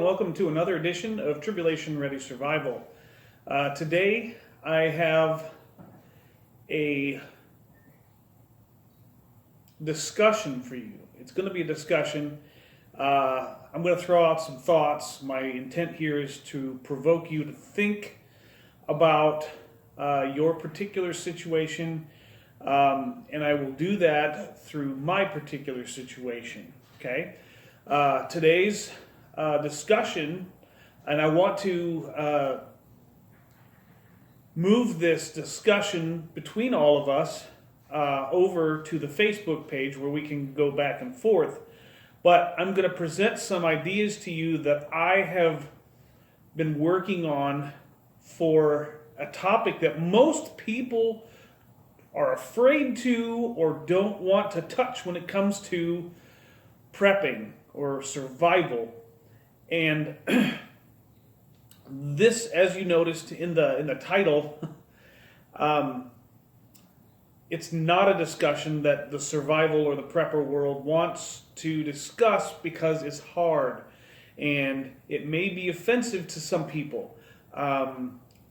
welcome to another edition of Tribulation Ready Survival. Today I have a discussion for you. It's going to be a discussion. I'm going to throw out some thoughts. My intent here is to provoke you to think about your particular situation, and I will do that through my particular situation. Okay? Today's discussion, and I want to move this discussion between all of us over to the Facebook page where we can go back and forth. But I'm going to present some ideas to you that I have been working on for a topic that most people are afraid to or don't want to touch when it comes to prepping or survival. And this, as you noticed in the title, it's not a discussion that the survival or the prepper world wants to discuss because it's hard and it may be offensive to some people,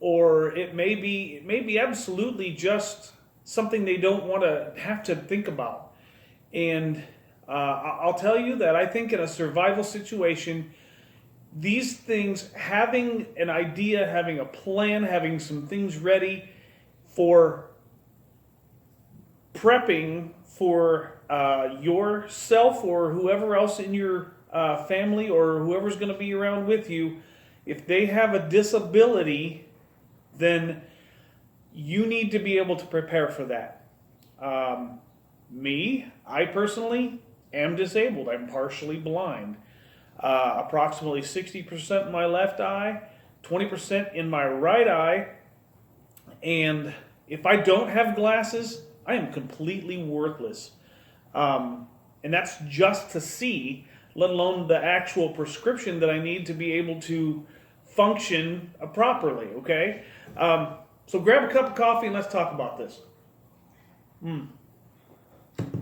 or it may be absolutely just something they don't want to have to think about. And I'll tell you that I think in a survival situation, these things, having an idea, having a plan, having some things ready for prepping for yourself or whoever else in your family or whoever's going to be around with you, if they have a disability, then you need to be able to prepare for that. I personally am disabled. I'm partially blind. Approximately 60% in my left eye, 20% in my right eye, and if I don't have glasses, I am completely worthless. And that's just to see, let alone the actual prescription that I need to be able to function properly, okay? So grab a cup of coffee and let's talk about this.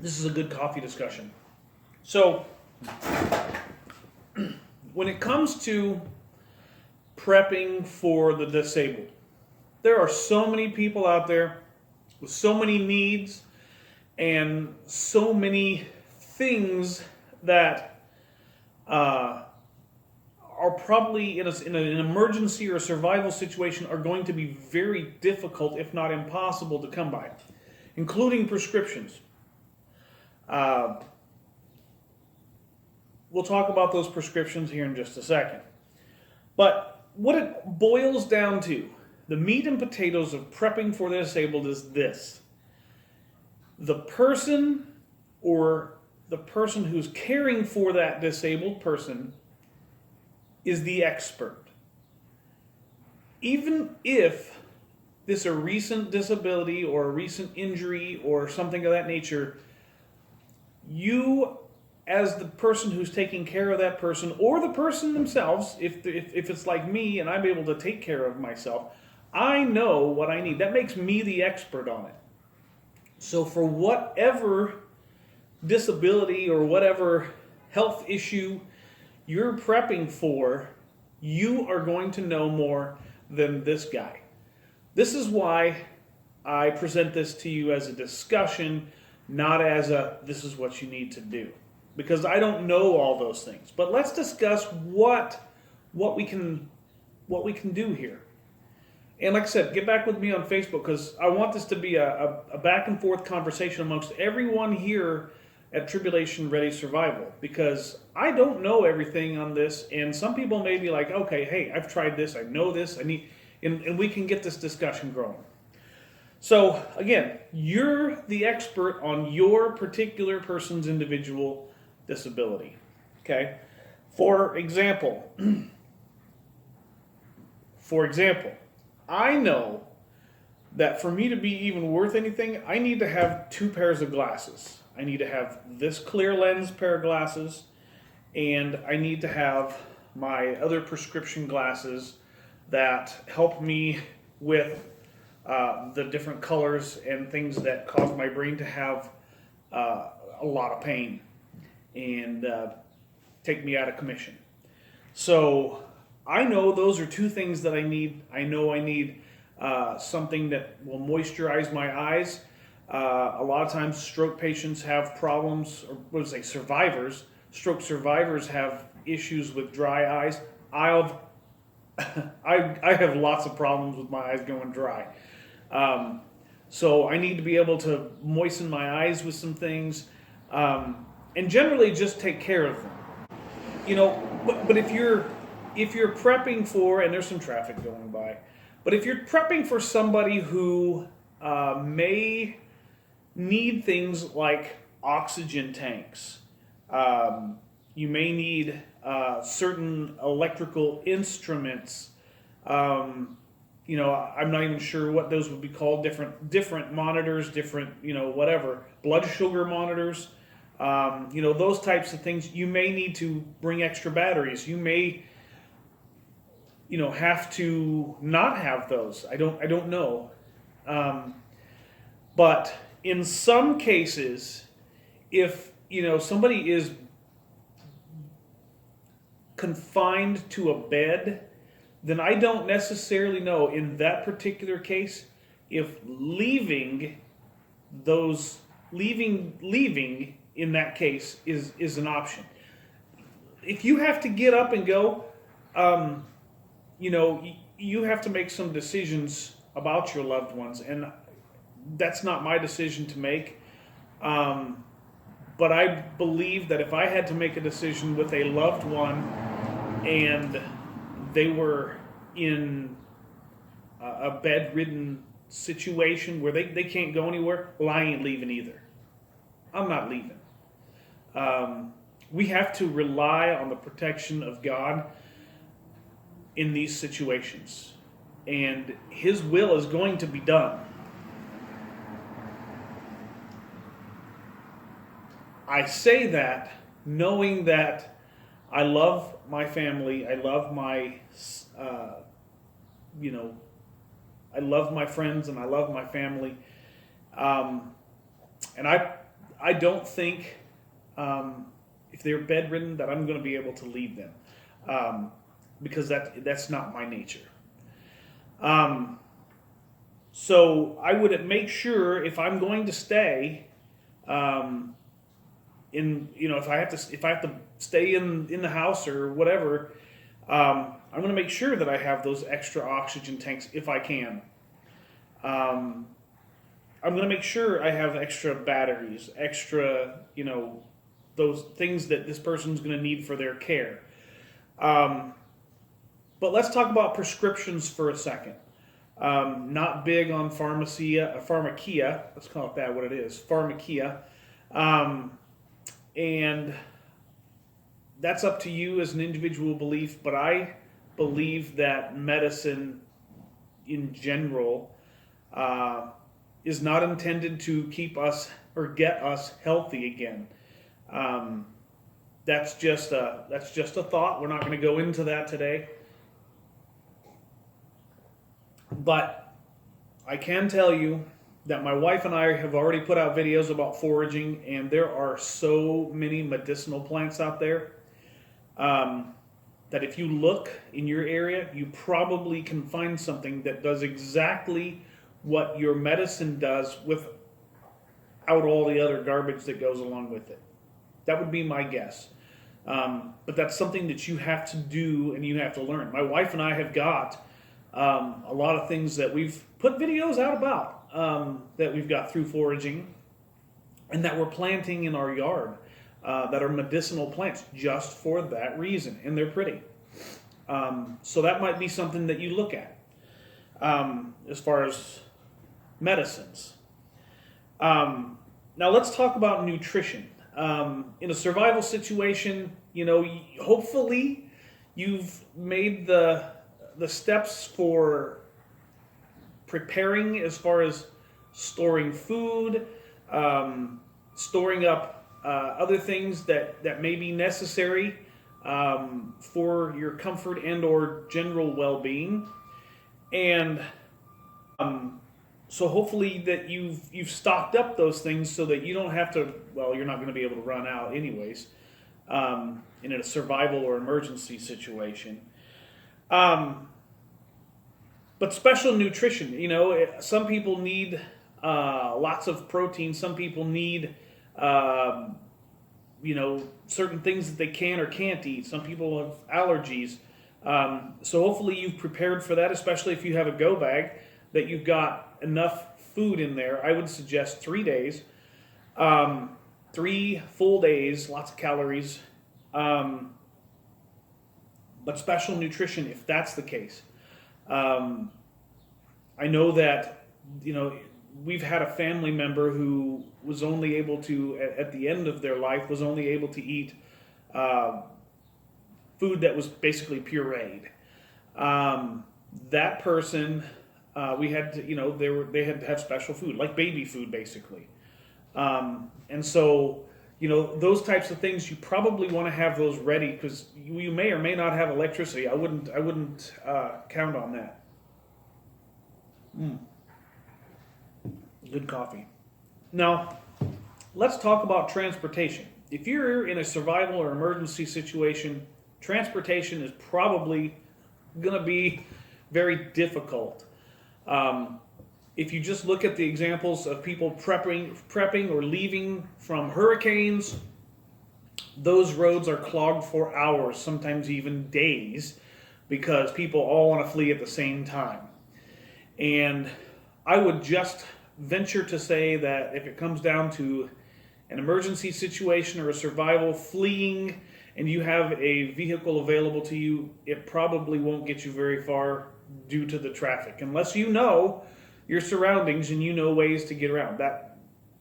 This is a good coffee discussion. So, when it comes to prepping for the disabled, there are so many people out there with so many needs and so many things that are probably in an emergency or a survival situation are going to be very difficult, if not impossible, to come by, including prescriptions. We'll talk about those prescriptions here in just a second. But what it boils down to, the meat and potatoes of prepping for the disabled is this. The person or the person who's caring for that disabled person is the expert. Even if this is a recent disability or a recent injury or something of that nature, you, as the person who's taking care of that person, or the person themselves, if it's like me and I'm able to take care of myself, I know what I need. That makes me the expert on it. So for whatever disability or whatever health issue you're prepping for, you are going to know more than this guy. This is why I present this to you as a discussion, not as a this is what you need to do. Because I don't know all those things. But let's discuss what we can do here. And like I said, get back with me on Facebook because I want this to be a back and forth conversation amongst everyone here at Tribulation Ready Survival. Because I don't know everything on this, and some people may be like, okay, hey, I've tried this, I know this, and we can get this discussion growing. So again, you're the expert on your particular person's individual disability. Okay? For example, I know that for me to be even worth anything, I need to have 2 pairs of glasses. I need to have this clear lens pair of glasses, and I need to have my other prescription glasses that help me with the different colors and things that cause my brain to have a lot of pain and take me out of commission. So I know those are two things that I need. I know I need something that will moisturize my eyes. A lot of times, stroke patients have problems, or what is it, survivors. Stroke survivors have issues with dry eyes. I've I have lots of problems with my eyes going dry. Um, so I need to be able to moisten my eyes with some things, and generally just take care of them. You know, but if you're prepping for, and there's some traffic going by, but if you're prepping for somebody who may need things like oxygen tanks, you may need certain electrical instruments. I'm not even sure what those would be called. Different monitors, different whatever, blood sugar monitors. Those types of things. You may need to bring extra batteries. You may have to not have those. I don't know. But in some cases, if somebody is confined to a bed, then I don't necessarily know in that particular case if leaving in that case is an option. If you have to get up and go, you have to make some decisions about your loved ones, and that's not my decision to make. But I believe that if I had to make a decision with a loved one and they were in a bedridden situation where they can't go anywhere, well, I ain't leaving either. I'm not leaving. We have to rely on the protection of God in these situations, and His will is going to be done. I say that knowing that I love my family, I love my, I love my friends, and I love my family, and I don't think if they're bedridden that I'm going to be able to leave them, because that's not my nature. So I would make sure if I'm going to stay. If I have to stay in the house or whatever, I'm going to make sure that I have those extra oxygen tanks if I can. I'm going to make sure I have extra batteries, extra, those things that this person's going to need for their care. But let's talk about prescriptions for a second. Not big on pharmakia. Let's call it that, what it is, pharmakia. And that's up to you as an individual belief, but I believe that medicine in general is not intended to keep us or get us healthy again. That's just a thought. We're not going to go into that today. But I can tell you that my wife and I have already put out videos about foraging, and there are so many medicinal plants out there that if you look in your area, you probably can find something that does exactly what your medicine does without all the other garbage that goes along with it. That would be my guess. But that's something that you have to do and you have to learn. My wife and I have got a lot of things that we've put videos out about. That we've got through foraging and that we're planting in our yard that are medicinal plants just for that reason, and they're pretty. So that might be something that you look at as far as medicines. Now let's talk about nutrition. In a survival situation, hopefully you've made the steps for preparing as far as storing food, storing up other things that may be necessary for your comfort and or general well-being. And so hopefully that you've stocked up those things so that you don't have to, well, you're not going to be able to run out anyways. in a survival or emergency situation. But special nutrition, some people need lots of protein. Some people need, certain things that they can or can't eat. Some people have allergies. So hopefully you've prepared for that, especially if you have a go bag, that you've got enough food in there. I would suggest 3 days, 3 full days, lots of calories, but special nutrition if that's the case. I know that, we've had a family member who was only able to, at the end of their life, was only able to eat food that was basically pureed. That person, we had to, they had to have special food, like baby food, basically. And so, those types of things, you probably want to have those ready because you may or may not have electricity. I wouldn't count on that. Good coffee. Now, let's talk about transportation. If you're in a survival or emergency situation, transportation is probably going to be very difficult. If you just look at the examples of people prepping or leaving from hurricanes, those roads are clogged for hours, sometimes even days, because people all want to flee at the same time. And I would just venture to say that if it comes down to an emergency situation or a survival, fleeing, and you have a vehicle available to you, it probably won't get you very far due to the traffic, unless you know your surroundings and you know ways to get around. That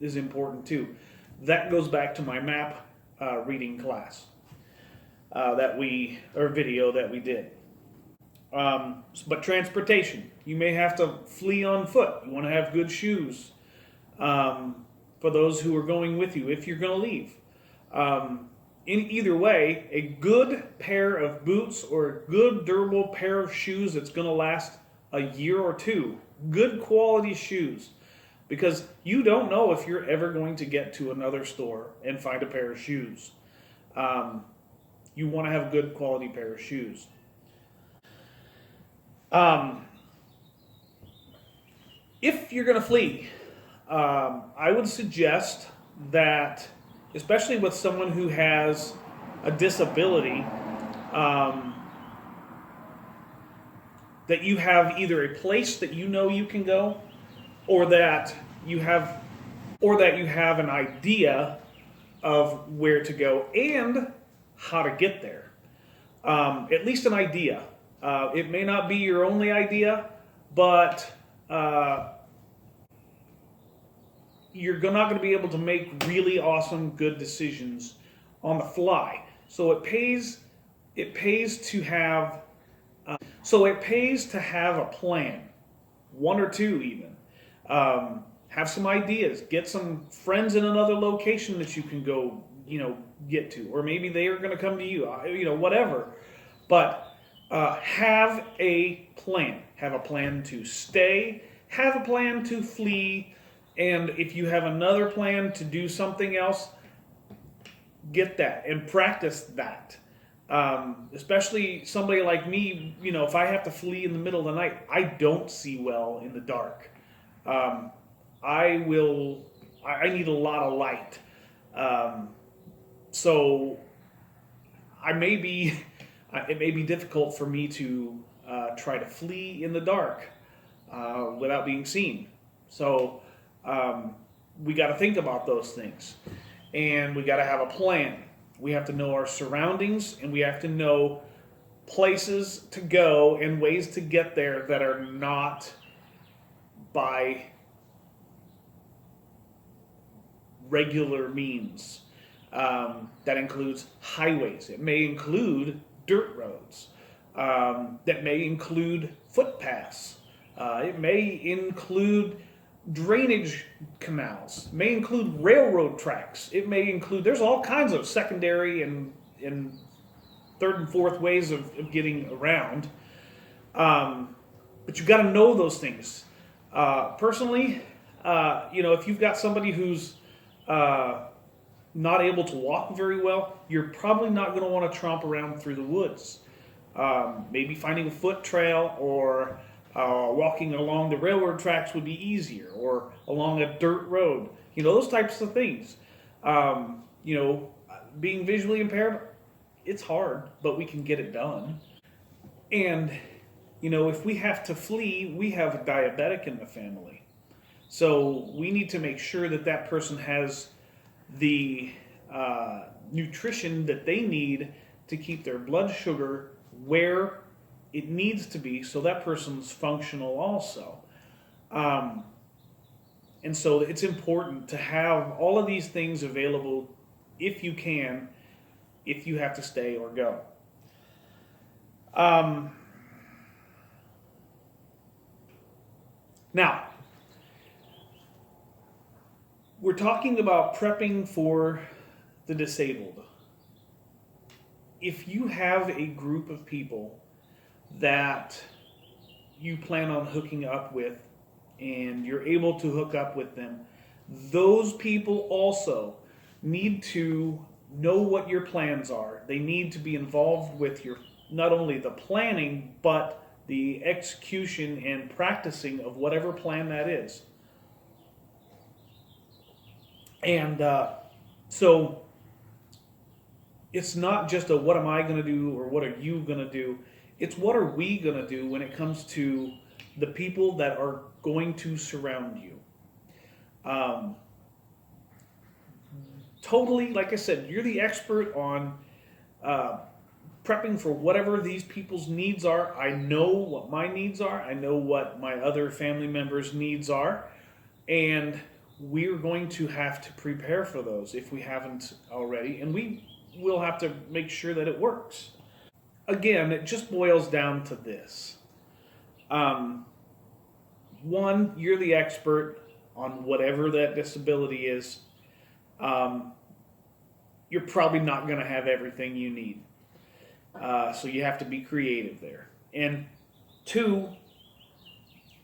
is important too. That goes back to my map reading class video that we did. But transportation, you may have to flee on foot. You want to have good shoes for those who are going with you if you're going to leave. In either way, a good pair of boots or a good durable pair of shoes that's going to last a year or two. Good quality shoes. Because you don't know if you're ever going to get to another store and find a pair of shoes. You want to have a good quality pair of shoes. If you're going to flee, I would suggest that, especially with someone who has a disability, that you have either a place that you know you can go, or that you have an idea of where to go and how to get there. At least an idea. It may not be your only idea, but you're not going to be able to make really awesome, good decisions on the fly. So it pays to have a plan, 1 or 2 even. Have some ideas. Get some friends in another location that you can go, get to, or maybe they are going to come to you, whatever. But have a plan. Have a plan to stay. Have a plan to flee. And if you have another plan to do something else, get that and practice that. Especially somebody like me, if I have to flee in the middle of the night, I don't see well in the dark. I need a lot of light. So it may be difficult for me to try to flee in the dark without being seen. So we got to think about those things, and we got to have a plan. We have to know our surroundings, and we have to know places to go and ways to get there that are not by regular means. That includes highways. It may include dirt roads. That may include footpaths. It may include drainage canals. It may include railroad tracks. It may include, there's all kinds of secondary and third and fourth ways of getting around. But you've got to know those things. Personally, if you've got somebody who's not able to walk very well, you're probably not going to want to tromp around through the woods. Maybe finding a foot trail or walking along the railroad tracks would be easier, or along a dirt road. Those types of things. Being visually impaired, it's hard, but we can get it done. And, if we have to flee, we have a diabetic in the family. So we need to make sure that that person has the nutrition that they need to keep their blood sugar where it needs to be, so that person's functional also. And so it's important to have all of these things available if you can, if you have to stay or go. Now, we're talking about prepping for the disabled. If you have a group of people that you plan on hooking up with and you're able to hook up with them, those people also need to know what your plans are. They need to be involved with your, not only the planning, but the execution and practicing of whatever plan that is. And so it's not just a what am I going to do or what are you going to do. It's what are we going to do when it comes to the people that are going to surround you. Totally, like I said, you're the expert on prepping for whatever these people's needs are. I know what my needs are. I know what my other family members' needs are. And we're going to have to prepare for those if we haven't already. And we will have to make sure that it works. Again, it just boils down to this. One, you're the expert on whatever that disability is. You're probably not going to have everything you need. So you have to be creative there. And two,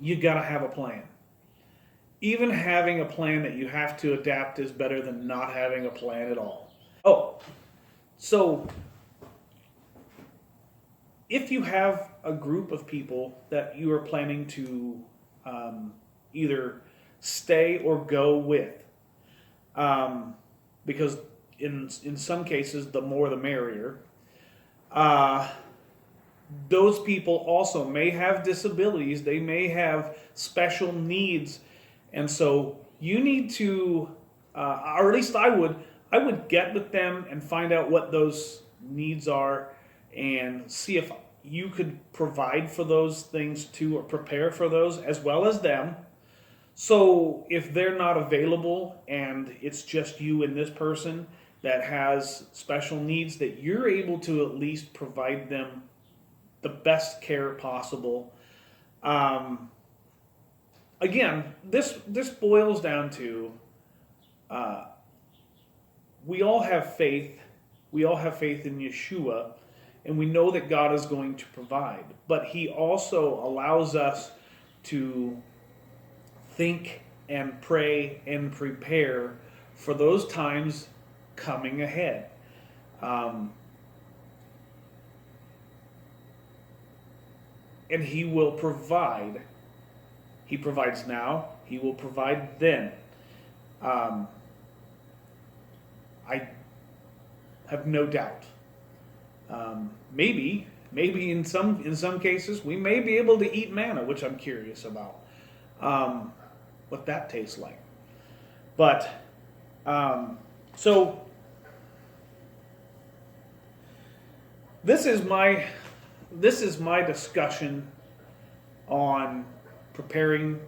you got to have a plan. Even having a plan that you have to adapt is better than not having a plan at all. Oh, so if you have a group of people that you are planning to either stay or go with, because in some cases, the more the merrier, those people also may have disabilities. They may have special needs. And so you need to, or at least I would get with them and find out what those needs are and see if you could provide for those things too, or prepare for those as well as them. So if they're not available and it's just you and this person that has special needs, that you're able to at least provide them the best care possible. Again, this boils down to we all have faith. We all have faith in Yeshua, and we know that God is going to provide. But He also allows us to think and pray and prepare for those times coming ahead. And He will provide. He provides now. He will provide then. I have no doubt. Maybe in some cases we may be able to eat manna, which I'm curious about what that tastes like. But so this is my discussion on preparing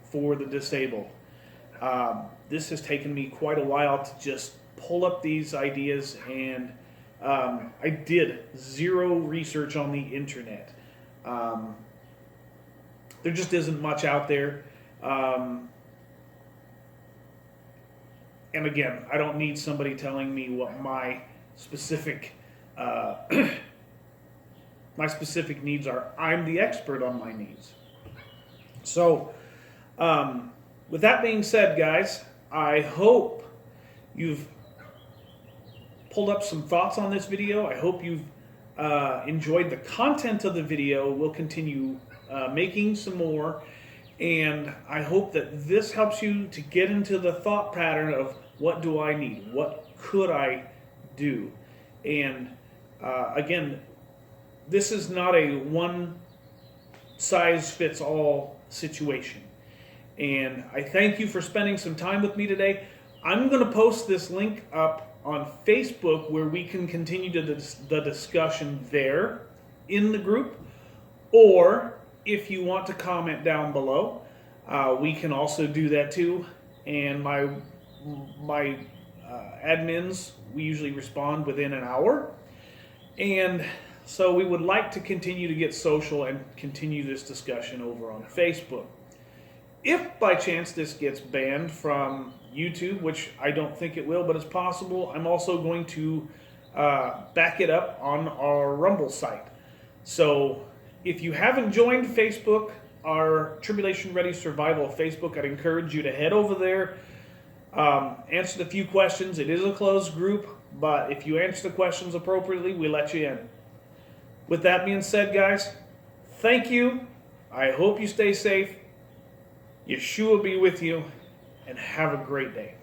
for the disabled. This has taken me quite a while to just pull up these ideas, and I did zero research on the internet. There just isn't much out there. And again, I don't need somebody telling me what my specific needs are. I'm the expert on my needs. So, with that being said, guys, I hope you've pulled up some thoughts on this video. I hope you've enjoyed the content of the video. We'll continue making some more, and I hope that this helps you to get into the thought pattern of what do I need? What could I do? And again, this is not a one-size-fits-all situation. And I thank you for spending some time with me today. I'm going to post this link up on Facebook where we can continue the discussion there in the group. Or if you want to comment down below, we can also do that too. And my admins, we usually respond within an hour. And so we would like to continue to get social and continue this discussion over on Facebook. If by chance this gets banned from YouTube, which I don't think it will, but it's possible, I'm also going to back it up on our Rumble site. So if you haven't joined Facebook, our Tribulation Ready Survival Facebook, I'd encourage you to head over there, answer the few questions. It is a closed group, but if you answer the questions appropriately, we let you in. With that being said, guys, thank you. I hope you stay safe. Yeshua be with you, and have a great day.